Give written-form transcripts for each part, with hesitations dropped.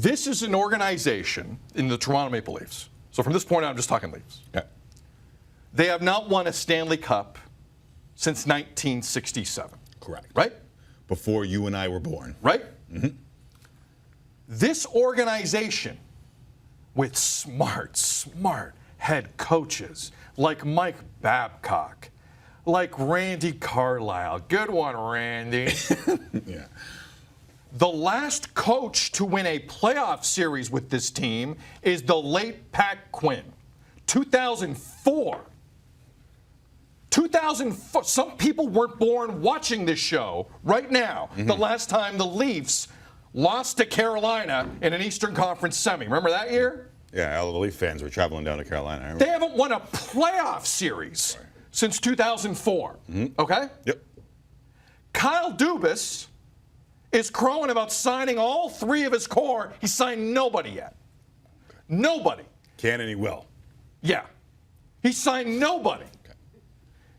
This is an organization in the Toronto Maple Leafs. So from this point on, I'm just talking Leafs. Yeah. They have not won a Stanley Cup since 1967. Correct. Right? Before you and I were born. Right? Mm-hmm. This organization with smart head coaches like Mike Babcock, like Randy Carlyle. Good one, Randy. Yeah. The last coach to win a playoff series with this team is the late Pat Quinn. 2004. 2004. Some people weren't born watching this show right now. The last time the Leafs lost to Carolina in an Eastern Conference semi. Remember that year? Yeah, all the Leaf fans were traveling down to Carolina. They haven't won a playoff series since 2004. Okay? Yep. Kyle Dubas is crowing about signing all three of his core. He signed nobody yet. Nobody. Can and he will. Yeah. He signed nobody. Okay.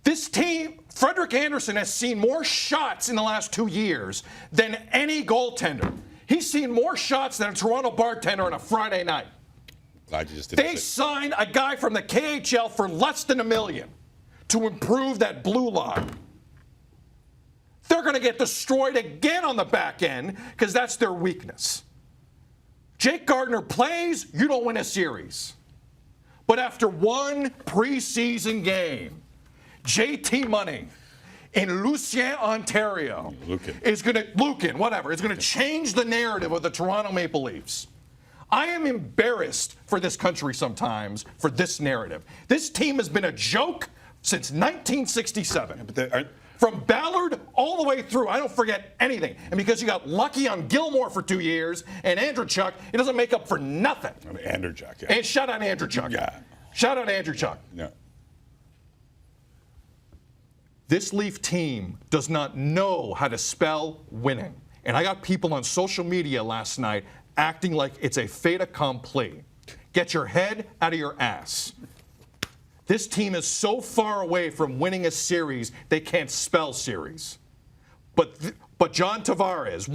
This team, Frederik Andersen, has seen more shots in the last 2 years than any goaltender. He's seen more shots than a Toronto bartender on a Friday night. Glad you just did They signed a guy from the KHL for less than $1 million to improve that blue line. They're going to get destroyed again on the back end because that's their weakness. Jake Gardiner plays, you don't win a series. But after one preseason game, JT Money in Lucien, Ontario is going to change the narrative of the Toronto Maple Leafs. I am embarrassed for this country sometimes for this narrative. This team has been a joke since 1967. Yeah, From Ballard all the way through, I don't forget anything. And because you got lucky on Gilmore for 2 years and Andrew Chuck, it doesn't make up for nothing. Andrew Chuck, yeah. And shout out Andrew Chuck. Yeah. Shout out Andrew Chuck. Yeah. This Leaf team does not know how to spell winning. And I got people on social media last night acting like it's a fait accompli. Get your head out of your ass. This team is so far away from winning a series, they can't spell series. But John Tavares,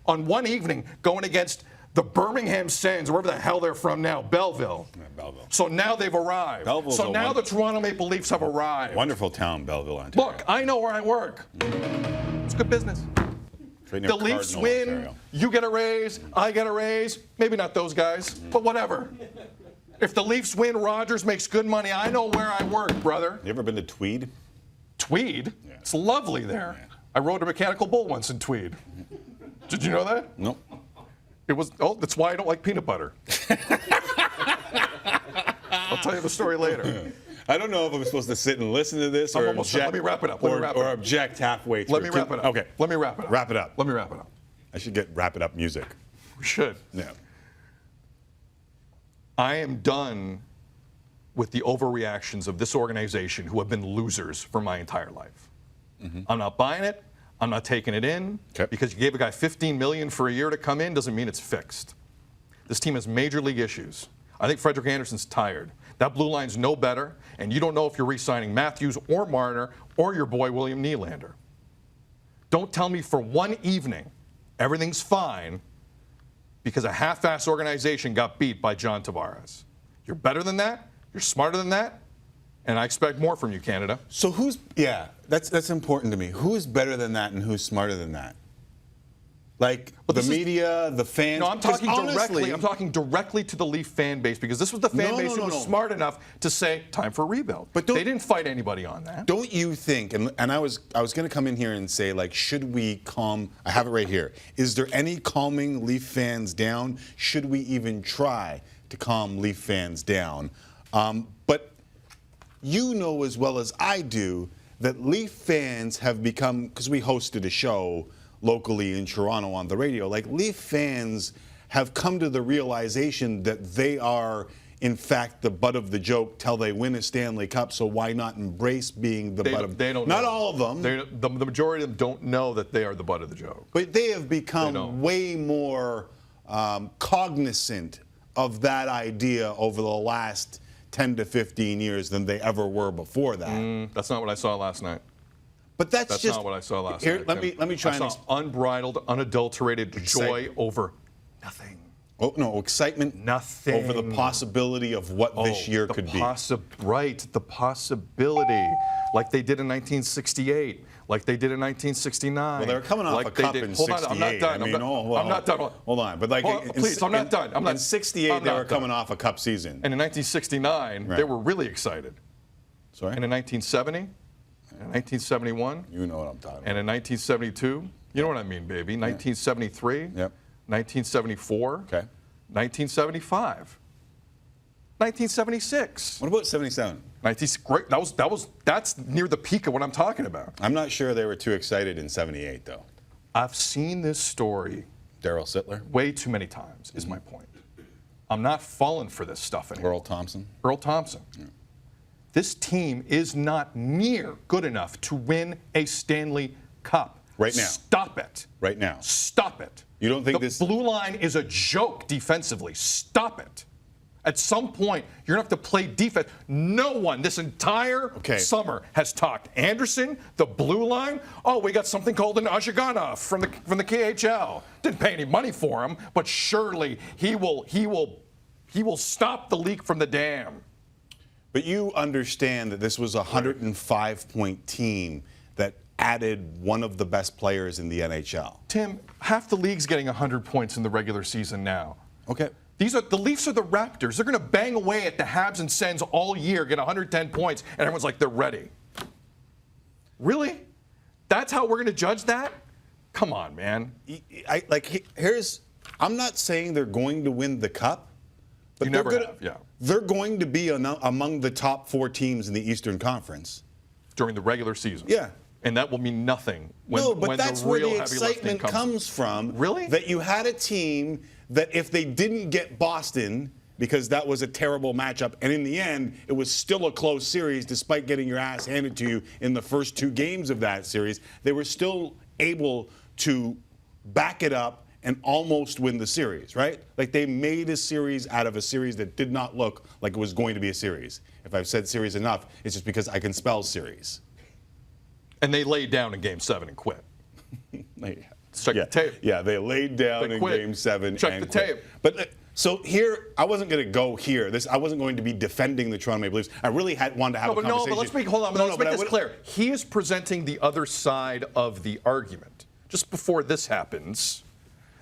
on one evening, going against the Birmingham Sens, wherever the hell they're from now, Belleville. Yeah, Belleville. So now they've arrived. Belleville's so now the Toronto Maple Leafs have arrived. Wonderful town, Belleville, Ontario. Look, I know where I work. It's good business. Right near The Leafs Cardinal, win, Ontario. you get a raise, I get a raise. Maybe not those guys, but whatever. If the Leafs win, Rogers makes good money. I know where I work, brother. You ever been to Tweed? Tweed? Yeah. It's lovely there. Yeah. I rode a mechanical bull once in Tweed. Did you know that? Nope. That's why I don't like peanut butter. I'll tell you the story later. I don't know if I'm supposed to sit and listen to this or almost done. object, Let me wrap it up. or object halfway through. Let me wrap it up. Okay. Let me wrap it up. Wrap it up. Let me wrap it up. I should get wrap it up music. We should. Yeah. I am done with the overreactions of this organization who have been losers for my entire life. I'm not buying it. I'm not taking it in. Okay. Because you gave a guy $15 million for a year to come in doesn't mean it's fixed. This team has major league issues. I think Frederik Andersen's tired. That blue line's no better, and you don't know if you're re-signing Matthews or Marner or your boy William Nylander. Don't tell me for one evening everything's fine because a half-ass organization got beat by John Tavares. You're better than that. You're smarter than that. And I expect more from you, Canada. So that's important to me. Who is better than that and who's smarter than that? Like the media, the fans. No, I'm talking directly. I'm talking directly to the Leaf fan base because this was the fan base who was smart enough to say, "Time for a rebuild." But they didn't fight anybody on that. Don't you think? And I was going to come in here and say, like, should we calm? I have it right here. Is there any calming Leaf fans down? Should we even try to calm Leaf fans down? But you know as well as I do that Leaf fans have become, because we hosted a show locally in Toronto on the radio, like Leaf fans have come to the realization that they are, in fact, the butt of the joke till they win a Stanley Cup, so why not embrace being the butt of the joke? They don't know. Not all of them. The majority of them don't know that they are the butt of the joke. But they have become way more cognizant of that idea over the last 10 to 15 years than they ever were before that. That's not what I saw last night. But that's just not what I saw last here, night. Let me try I saw unbridled, unadulterated joy over nothing. Oh, no, excitement. Nothing. Over the possibility of what this year could be. Right, the possibility. Like they did in 1968, like they did in 1969. Well, they were coming off like a cup in 68. Hold on, I'm not done. I mean, I'm not done. Hold on. But like, please, I'm not done. In 68, they were coming off a cup season. And in 1969, they were really excited. Sorry? And in 1970, and 1971. You know what I'm talking about. And in 1972, you know what I mean, baby. 1973. Yep. 1974. Okay. 1975. 1976. What about 77? Great. That's near the peak of what I'm talking about. I'm not sure they were too excited in 78, though. I've seen this story Darryl Sittler? way too many times, is my point. I'm not falling for this stuff anymore. Earl Thompson? Earl Thompson. Yeah. This team is not near good enough to win a Stanley Cup. Right now. Stop it. Right now. Stop it. You don't think the blue line is a joke defensively. Stop it. At some point, you're going to have to play defense. No one this entire summer has talked. Anderson, the blue line, we got something called an Azhaganov from the KHL. Didn't pay any money for him, but surely he will stop the leak from the dam. But you understand that this was a 105-point team that added one of the best players in the NHL. Tim, half the league's getting 100 points in the regular season now. Okay. The Leafs are the Raptors. They're going to bang away at the Habs and Sens all year, get 110 points, and everyone's like, they're ready. Really? That's how we're going to judge that? Come on, man. I'm not saying they're going to win the Cup, but they're going to be among the top 4 teams in the Eastern Conference. During the regular season? Yeah. And that will mean nothing when, but that's the real where the heavy excitement lifting comes from. Really? That you had a team that if they didn't get Boston, because that was a terrible matchup, and in the end, it was still a close series despite getting your ass handed to you in the first 2 games of that series, they were still able to back it up and almost win the series, right? Like they made a series out of a series that did not look like it was going to be a series. If I've said series enough, it's just because I can spell series. And they laid down in Game 7 and quit. Check the tape. Yeah, they laid down in Game 7 Check and the quit. tape. But so here, I wasn't going to go here. I wasn't going to be defending the Toronto Maple Leafs. I really wanted to have a conversation. No, but let's make this clear. He is presenting the other side of the argument. Just before this happens,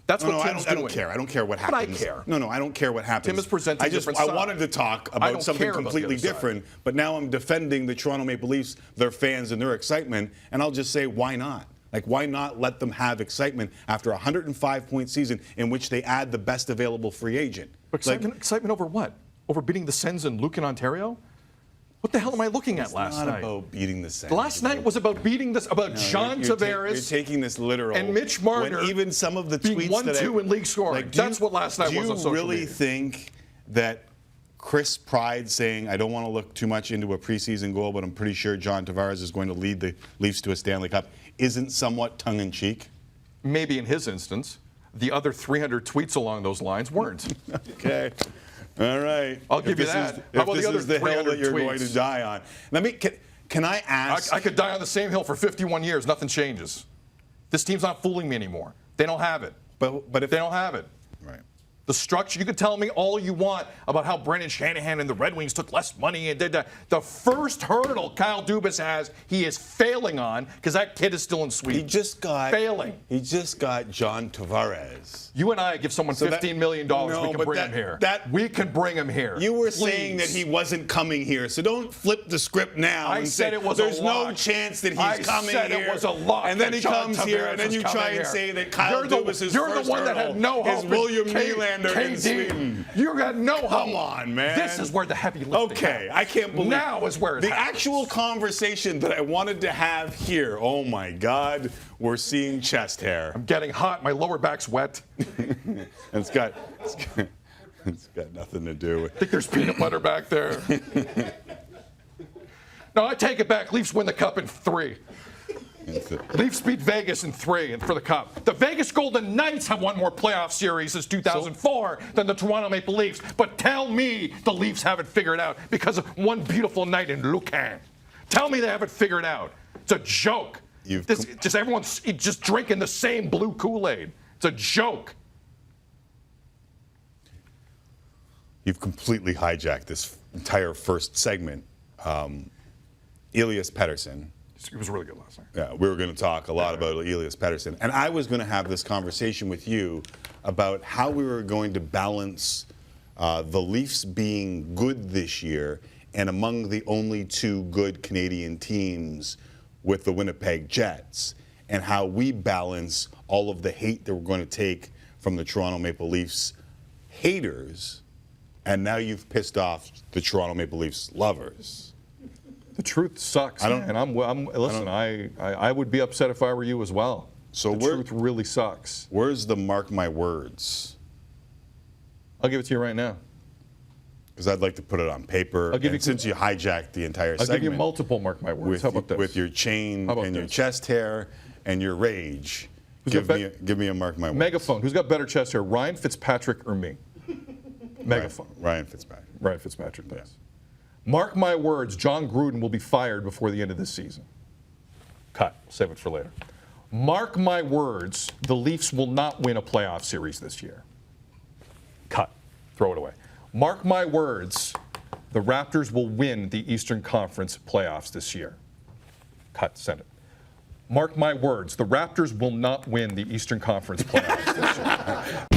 that's what Tim's doing. I don't care. I don't care what happens. But I care. No, I don't care what happens. Tim is presenting a different side. I wanted to talk about something completely different, but now I'm defending the Toronto Maple Leafs, their fans, and their excitement, and I'll just say, why not? Like, why not let them have excitement after a 105-point season in which they add the best available free agent? Excitement over what? Over beating the Sens and Luke in Ontario? What the hell am I looking at last night? It's not about beating the Sens. Last night was about beating this, John Tavares. You're taking this literal. And Mitch Marner. When even some of the being tweets 1-2 in league scoring. That's what last night was on social media. Do you really think that Chris Pride saying, I don't want to look too much into a preseason goal, but I'm pretty sure John Tavares is going to lead the Leafs to a Stanley Cup, isn't somewhat tongue-in-cheek? Maybe in his instance. The other 300 tweets along those lines weren't. Okay. All right. I'll give you that. How about the other 300 tweets? If this is the hill that you're going to die on. Can I ask? I could die on the same hill for 51 years. Nothing changes. This team's not fooling me anymore. They don't have it. But if they don't have it. Right. The structure, you can tell me all you want about how Brendan Shanahan and the Red Wings took less money and did that. The first hurdle Kyle Dubas has, he is failing on because that kid is still in Sweden. He just got John Tavares. You and I give someone $15 million, we can bring him here. We can bring him here. You were saying that he wasn't coming here, so don't flip the script now and say there's no chance that he's coming here. I said it was a lock. And then he comes here, and then you try and say that Kyle Dubas' first hurdle is William Nylander in Sweden. You got no hope. Come on, man. This is where the heavy lifting happens. I can't believe now is where it happens. Actual conversation that I wanted to have here. Oh my God, we're seeing chest hair. I'm getting hot. My lower back's wet. It's got nothing to do with. I think there's peanut butter back there. No, I take it back. Leafs win the cup in 3. Leafs beat Vegas in 3 and for the cup. The Vegas Golden Knights have won more playoff series since 2004 than the Toronto Maple Leafs. But tell me the Leafs haven't figured it out because of one beautiful night in Lucan. Tell me they haven't figured it out. It's a joke. Everyone's just drinking the same blue Kool-Aid. It's a joke. you've completely hijacked this entire first segment. Elias Pettersson. It was really good last night. Yeah, we were going to talk a lot about Elias Pettersson. And I was going to have this conversation with you about how we were going to balance the Leafs being good this year and among the only two good Canadian teams with the Winnipeg Jets, and how we balance all of the hate that we're going to take from the Toronto Maple Leafs haters, and now you've pissed off the Toronto Maple Leafs lovers. The truth sucks, and listen. I would be upset if I were you as well. So the truth really sucks. Where's the mark my words? I'll give it to you right now. Because I'd like to put it on paper. Since you hijacked the entire segment, I'll give you multiple mark my words. How about this? With your chain and your chest hair and your rage, give me a mark my words. Megaphone. Who's got better chest hair, Ryan Fitzpatrick or me? Megaphone. Ryan Fitzpatrick. Ryan Fitzpatrick does. Yeah. Mark my words, John Gruden will be fired before the end of this season. Cut. Save it for later. Mark my words, the Leafs will not win a playoff series this year. Cut. Throw it away. Mark my words, the Raptors will win the Eastern Conference playoffs this year. Cut. Send it. Mark my words, the Raptors will not win the Eastern Conference playoffs this year.